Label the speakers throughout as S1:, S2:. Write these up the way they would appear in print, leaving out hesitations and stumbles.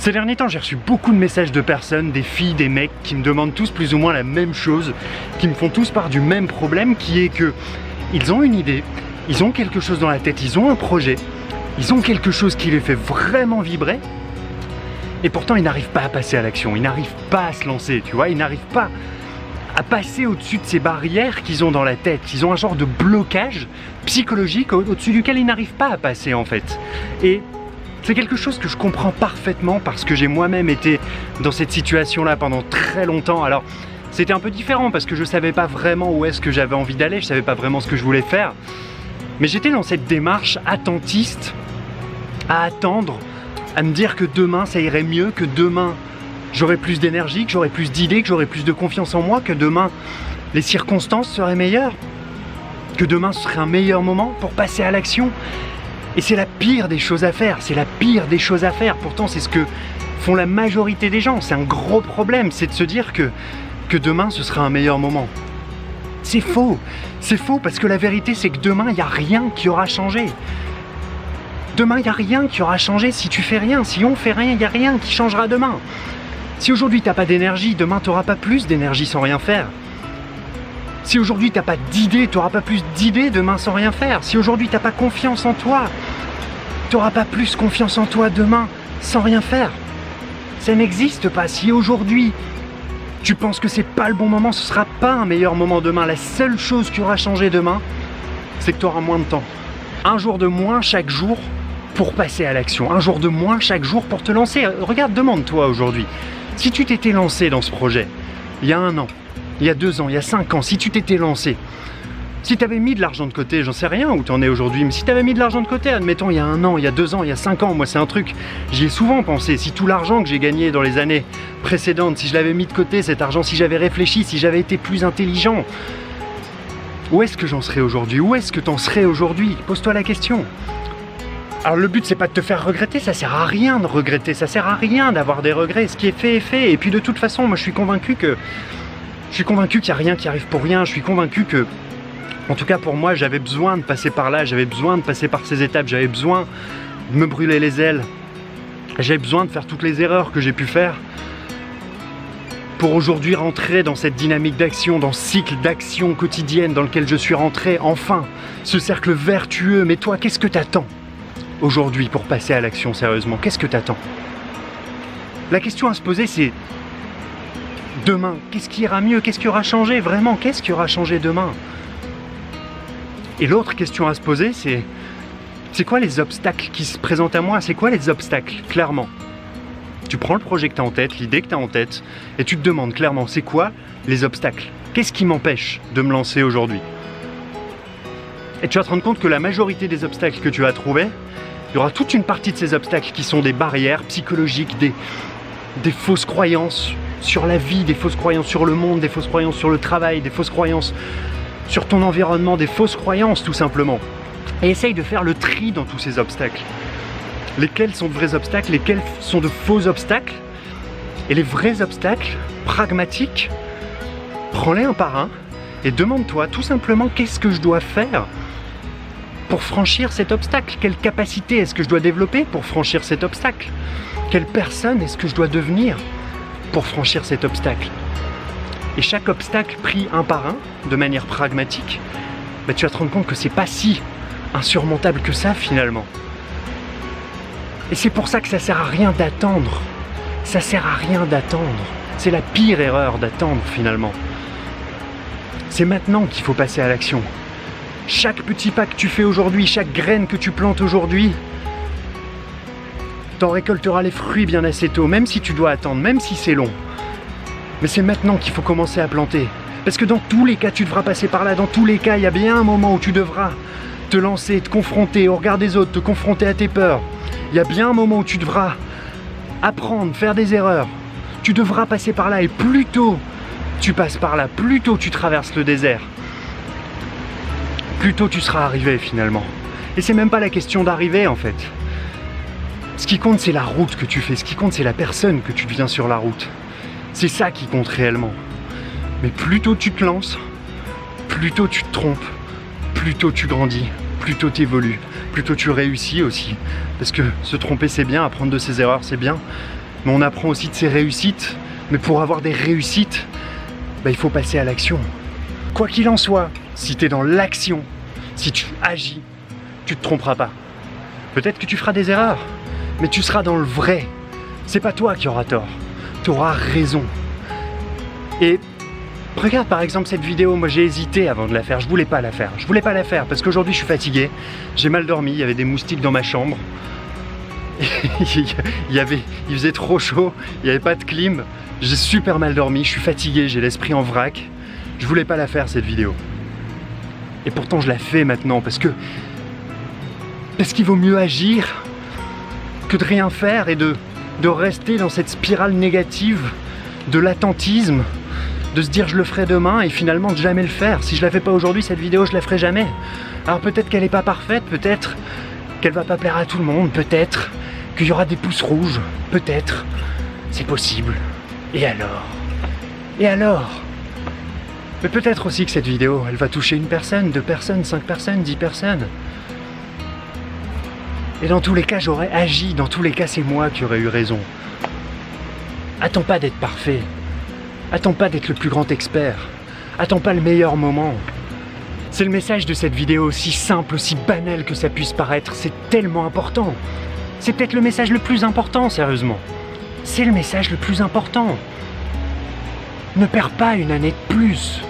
S1: Ces derniers temps, j'ai reçu beaucoup de messages de personnes, des filles, des mecs, qui me demandent tous plus ou moins la même chose, qui me font tous part du même problème, qui est que ils ont une idée, ils ont quelque chose dans la tête, ils ont un projet, ils ont quelque chose qui les fait vraiment vibrer, et pourtant ils n'arrivent pas à passer à l'action, ils n'arrivent pas à se lancer, tu vois, ils n'arrivent pas à passer au-dessus de ces barrières qu'ils ont dans la tête. Ils ont un genre de blocage psychologique au-dessus duquel ils n'arrivent pas à passer en fait. Et c'est quelque chose que je comprends parfaitement parce que j'ai moi-même été dans cette situation-là pendant très longtemps. Alors c'était un peu différent parce que je savais pas vraiment où est-ce que j'avais envie d'aller, je savais pas vraiment ce que je voulais faire. Mais j'étais dans cette démarche attentiste, à attendre, à me dire que demain ça irait mieux, que demain j'aurais plus d'énergie, que j'aurais plus d'idées, que j'aurais plus de confiance en moi, que demain les circonstances seraient meilleures, que demain ce serait un meilleur moment pour passer à l'action. Et c'est la pire des choses à faire, c'est la pire des choses à faire. Pourtant c'est ce que font la majorité des gens, c'est un gros problème, c'est de se dire que demain ce sera un meilleur moment. C'est faux parce que la vérité c'est que demain il n'y a rien qui aura changé. Demain il n'y a rien qui aura changé si tu fais rien, si on fait rien, il n'y a rien qui changera demain. Si aujourd'hui t'as pas d'énergie, demain t'auras pas plus d'énergie sans rien faire. Si aujourd'hui t'as pas d'idées, t'auras pas plus d'idées demain sans rien faire. Si aujourd'hui t'as pas confiance en toi, t'auras pas plus confiance en toi demain sans rien faire. Ça n'existe pas. Si aujourd'hui tu penses que c'est pas le bon moment, ce sera pas un meilleur moment demain. La seule chose qui aura changé demain, c'est que tu auras moins de temps. Un jour de moins chaque jour pour passer à l'action. Un jour de moins chaque jour pour te lancer. Regarde, demande-toi aujourd'hui. Si tu t'étais lancé dans ce projet, il y a 1 an, il y a 2 ans, il y a 5 ans, si tu t'étais lancé, si tu avais mis de l'argent de côté, j'en sais rien où tu en es aujourd'hui, mais si tu avais mis de l'argent de côté, admettons, il y a 1 an, il y a 2 ans, il y a 5 ans, moi c'est un truc, j'y ai souvent pensé, si tout l'argent que j'ai gagné dans les années précédentes, si je l'avais mis de côté cet argent, si j'avais réfléchi, si j'avais été plus intelligent, où est-ce que j'en serais aujourd'hui? Où est-ce que t'en serais aujourd'hui? Pose-toi la question. Alors le but c'est pas de te faire regretter, ça sert à rien de regretter, ça sert à rien d'avoir des regrets, ce qui est fait est fait, et puis de toute façon moi je suis convaincu qu'il n'y a rien qui arrive pour rien, je suis convaincu que, en tout cas pour moi, j'avais besoin de passer par là, j'avais besoin de passer par ces étapes, j'avais besoin de me brûler les ailes, j'avais besoin de faire toutes les erreurs que j'ai pu faire pour aujourd'hui rentrer dans cette dynamique d'action, dans ce cycle d'action quotidienne dans lequel je suis rentré, enfin, ce cercle vertueux. Mais toi, qu'est-ce que t'attends aujourd'hui pour passer à l'action sérieusement? Qu'est-ce que t'attends? La question à se poser c'est demain, qu'est-ce qui ira mieux? Qu'est-ce qui aura changé vraiment? Qu'est-ce qui aura changé demain? Et l'autre question à se poser c'est quoi les obstacles qui se présentent à moi? C'est quoi les obstacles, clairement? Tu prends le projet que tu as en tête, l'idée que tu as en tête, et tu te demandes clairement, c'est quoi les obstacles? Qu'est-ce qui m'empêche de me lancer aujourd'hui? Et tu vas te rendre compte que la majorité des obstacles que tu vas trouver, il y aura toute une partie de ces obstacles qui sont des barrières psychologiques, des fausses croyances sur la vie, des fausses croyances sur le monde, des fausses croyances sur le travail, des fausses croyances sur ton environnement, des fausses croyances tout simplement. Et essaye de faire le tri dans tous ces obstacles. Lesquels sont de vrais obstacles, lesquels sont de faux obstacles. Et les vrais obstacles, pragmatiques, prends-les un par un et demande-toi tout simplement qu'est-ce que je dois faire pour franchir cet obstacle. Quelle capacité est-ce que je dois développer pour franchir cet obstacle? Quelle personne est-ce que je dois devenir pour franchir cet obstacle? Et chaque obstacle pris un par un, de manière pragmatique, bah, tu vas te rendre compte que c'est pas si insurmontable que ça finalement. Et c'est pour ça que ça sert à rien d'attendre. Ça sert à rien d'attendre. C'est la pire erreur d'attendre finalement. C'est maintenant qu'il faut passer à l'action. Chaque petit pas que tu fais aujourd'hui, chaque graine que tu plantes aujourd'hui, t'en récolteras les fruits bien assez tôt, même si tu dois attendre, même si c'est long. Mais c'est maintenant qu'il faut commencer à planter. Parce que dans tous les cas, tu devras passer par là. Dans tous les cas, il y a bien un moment où tu devras te lancer, te confronter au regard des autres, te confronter à tes peurs. Il y a bien un moment où tu devras apprendre, faire des erreurs. Tu devras passer par là et plus tôt tu passes par là, plus tôt tu traverses le désert, plus tôt tu seras arrivé finalement. Et c'est même pas la question d'arriver en fait. Ce qui compte c'est la route que tu fais, ce qui compte c'est la personne que tu deviens sur la route. C'est ça qui compte réellement. Mais plus tôt tu te lances, plus tôt tu te trompes, plus tôt tu grandis, plus tôt tu évolues, plus tôt tu réussis aussi. Parce que se tromper c'est bien, apprendre de ses erreurs c'est bien, mais on apprend aussi de ses réussites. Mais pour avoir des réussites, il faut passer à l'action. Quoi qu'il en soit, si tu es dans l'action, si tu agis, tu te tromperas pas. Peut-être que tu feras des erreurs, mais tu seras dans le vrai. C'est pas toi qui auras tort, tu auras raison. Et regarde par exemple cette vidéo, moi j'ai hésité avant de la faire, je voulais pas la faire. Je voulais pas la faire parce qu'aujourd'hui je suis fatigué, j'ai mal dormi, il y avait des moustiques dans ma chambre. il faisait trop chaud, il n'y avait pas de clim, j'ai super mal dormi, je suis fatigué, j'ai l'esprit en vrac. Je voulais pas la faire cette vidéo. Et pourtant je la fais maintenant parce qu'il vaut mieux agir que de rien faire et de rester dans cette spirale négative de l'attentisme, de se dire je le ferai demain et finalement de jamais le faire. Si je la fais pas aujourd'hui, cette vidéo, je la ferai jamais. Alors peut-être qu'elle n'est pas parfaite, peut-être qu'elle va pas plaire à tout le monde, peut-être qu'il y aura des pouces rouges, peut-être. C'est possible. Et alors? Et alors? Mais peut-être aussi que cette vidéo, elle va toucher une personne, 2 personnes, 5 personnes, 10 personnes. Et dans tous les cas, j'aurais agi, dans tous les cas, c'est moi qui aurais eu raison. Attends pas d'être parfait. Attends pas d'être le plus grand expert. Attends pas le meilleur moment. C'est le message de cette vidéo, aussi simple, aussi banal que ça puisse paraître. C'est tellement important. C'est peut-être le message le plus important, sérieusement. C'est le message le plus important. Ne perds pas une année de plus.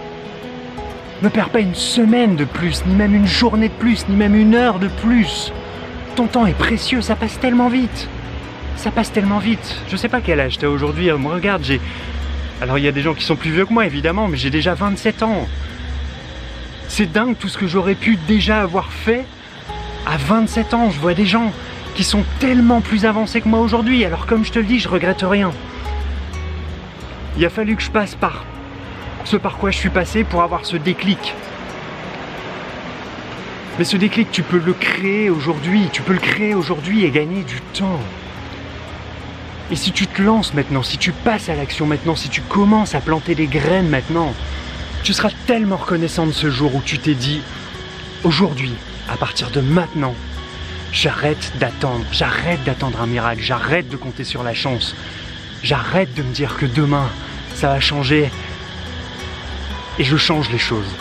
S1: Ne perds pas une semaine de plus, ni même une journée de plus, ni même une heure de plus. Ton temps est précieux, ça passe tellement vite. Ça passe tellement vite. Je sais pas quel âge t'as aujourd'hui, moi regarde, j'ai... Alors il y a des gens qui sont plus vieux que moi évidemment, mais j'ai déjà 27 ans. C'est dingue tout ce que j'aurais pu déjà avoir fait à 27 ans. Je vois des gens qui sont tellement plus avancés que moi aujourd'hui. Alors comme je te le dis, je regrette rien. Il a fallu que je passe par ce par quoi je suis passé pour avoir ce déclic. Mais ce déclic, tu peux le créer aujourd'hui. Tu peux le créer aujourd'hui et gagner du temps. Et si tu te lances maintenant, si tu passes à l'action maintenant, si tu commences à planter des graines maintenant, tu seras tellement reconnaissant de ce jour où tu t'es dit « Aujourd'hui, à partir de maintenant, j'arrête d'attendre un miracle, j'arrête de compter sur la chance, j'arrête de me dire que demain, ça va changer et je change les choses.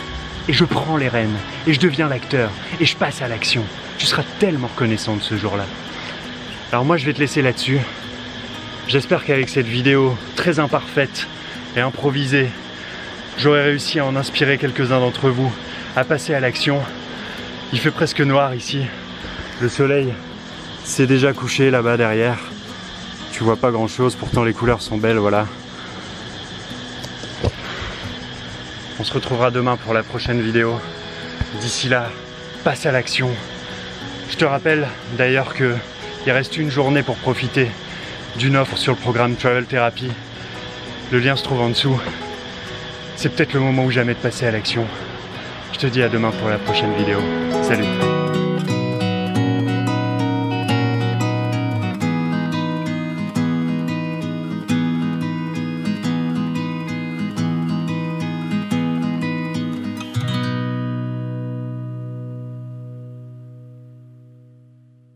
S1: Et je prends les rênes, et je deviens l'acteur, et je passe à l'action. » Tu seras tellement reconnaissant de ce jour-là. Alors moi, je vais te laisser là-dessus. J'espère qu'avec cette vidéo très imparfaite et improvisée, j'aurai réussi à en inspirer quelques-uns d'entre vous à passer à l'action. Il fait presque noir ici. Le soleil s'est déjà couché là-bas derrière. Tu vois pas grand-chose, pourtant les couleurs sont belles, voilà. On se retrouvera demain pour la prochaine vidéo. D'ici là, passe à l'action. Je te rappelle d'ailleurs qu'il reste une journée pour profiter d'une offre sur le programme Travel Therapy. Le lien se trouve en dessous. C'est peut-être le moment ou jamais de passer à l'action. Je te dis à demain pour la prochaine vidéo. Salut!